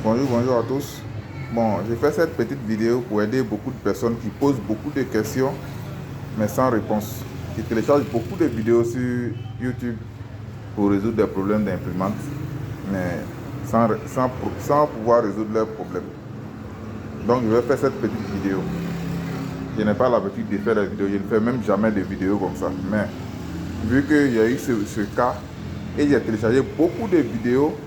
Bonjour à tous. Bon, j'ai fait cette petite vidéo pour aider beaucoup de personnes qui posent beaucoup de questions, mais sans réponse. Qui téléchargent beaucoup de vidéos sur YouTube pour résoudre des problèmes d'imprimante, mais sans pouvoir résoudre leurs problèmes. Donc, je vais faire cette petite vidéo. Je n'ai pas l'habitude de faire des vidéos, je ne fais même jamais de vidéos comme ça. Mais, vu qu'il y a eu ce cas, et j'ai téléchargé beaucoup de vidéos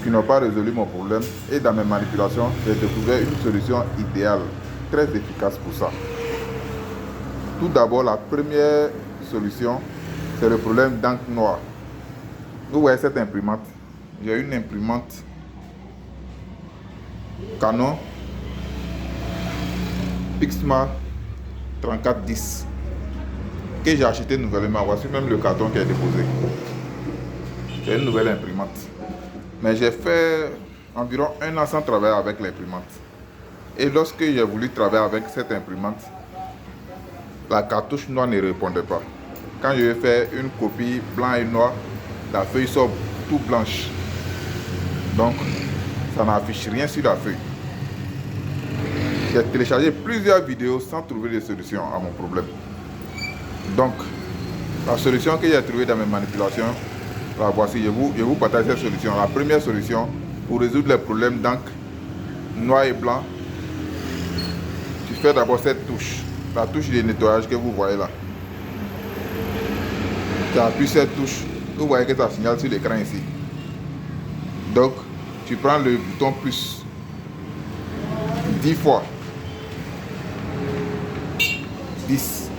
qui n'ont pas résolu mon problème, et dans mes manipulations, j'ai découvert une solution idéale, très efficace pour ça. Tout d'abord, la première solution, c'est le problème d'encre noire. Vous voyez cette imprimante? J'ai une imprimante Canon Pixma 3410 que j'ai acheté nouvellement. Voici même le carton qui est déposé. C'est une nouvelle imprimante. Mais j'ai fait environ 1 an sans travailler avec l'imprimante. Et lorsque j'ai voulu travailler avec cette imprimante, la cartouche noire ne répondait pas. Quand je vais faire une copie blanc et noir, la feuille sort tout blanche. Donc, ça n'affiche rien sur la feuille. J'ai téléchargé plusieurs vidéos sans trouver de solution à mon problème. Donc, la solution que j'ai trouvée dans mes manipulations, la voici, je vous partage cette solution. La première solution, pour résoudre les problèmes d'encre noir et blanc, tu fais d'abord cette touche, la touche de nettoyage que vous voyez là. Tu appuies cette touche, vous voyez que ça signale sur l'écran ici. Donc, tu prends le bouton plus 10 fois. 10.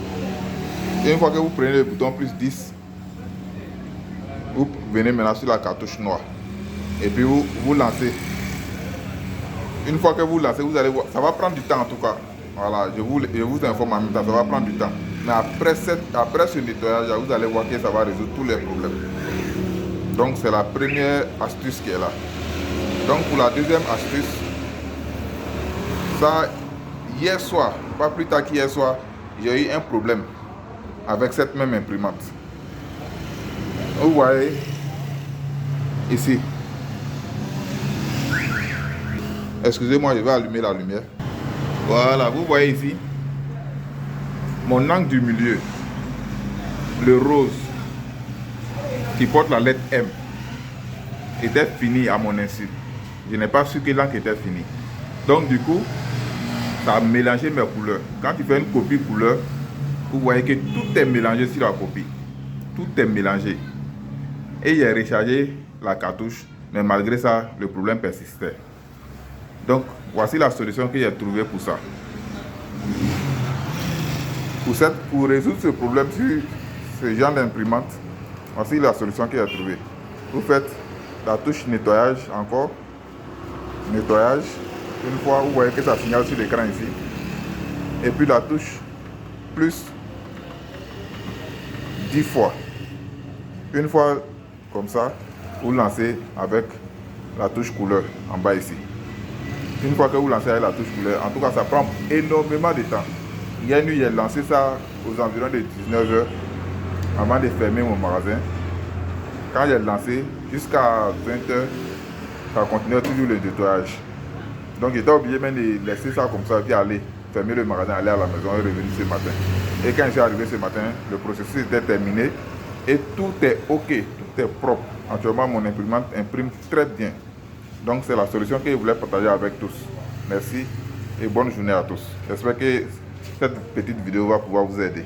Et une fois que vous prenez le bouton plus 10, vous venez maintenant sur la cartouche noire. Et puis vous lancez. Une fois que vous lancez, vous allez voir, ça va prendre du temps en tout cas. Voilà, je vous informe en même temps, ça va prendre du temps. Mais après ce nettoyage, vous allez voir que ça va résoudre tous les problèmes. Donc c'est la première astuce qui est là. Donc pour la deuxième astuce, ça, hier soir, pas plus tard qu'hier soir, j'ai eu un problème avec cette même imprimante. Vous voyez ici. Excusez-moi, je vais allumer la lumière. Voilà, vous voyez ici. Mon angle du milieu, le rose, qui porte la lettre M, était fini à mon insu. Je n'ai pas su que l'encre était finie. Donc du coup, ça a mélangé mes couleurs. Quand tu fais une copie couleur, vous voyez que tout est mélangé sur la copie. Tout est mélangé. Et j'ai rechargé la cartouche, mais malgré ça, le problème persistait. Donc, voici la solution que j'ai trouvée pour ça. Pour résoudre ce problème sur ce genre d'imprimante, voici la solution que j'ai trouvée. Vous faites la touche nettoyage encore. Nettoyage. Une fois, vous voyez que ça signale sur l'écran ici. Et puis la touche plus 10 fois. Une fois comme ça, vous lancez avec la touche couleur en bas ici. Une fois que vous lancez avec la touche couleur, en tout cas ça prend énormément de temps. Hier nuit, j'ai lancé ça aux environs de 19h avant de fermer mon magasin. Quand j'ai lancé, jusqu'à 20h, ça continuait toujours le nettoyage. Donc j'étais obligé même de laisser ça comme ça, puis aller fermer le magasin, aller à la maison et revenir ce matin. Et quand je suis arrivé ce matin, le processus était terminé et tout est ok, tout est propre. Actuellement, mon imprimante imprime très bien. Donc c'est la solution que je voulais partager avec tous. Merci et bonne journée à tous. J'espère que cette petite vidéo va pouvoir vous aider.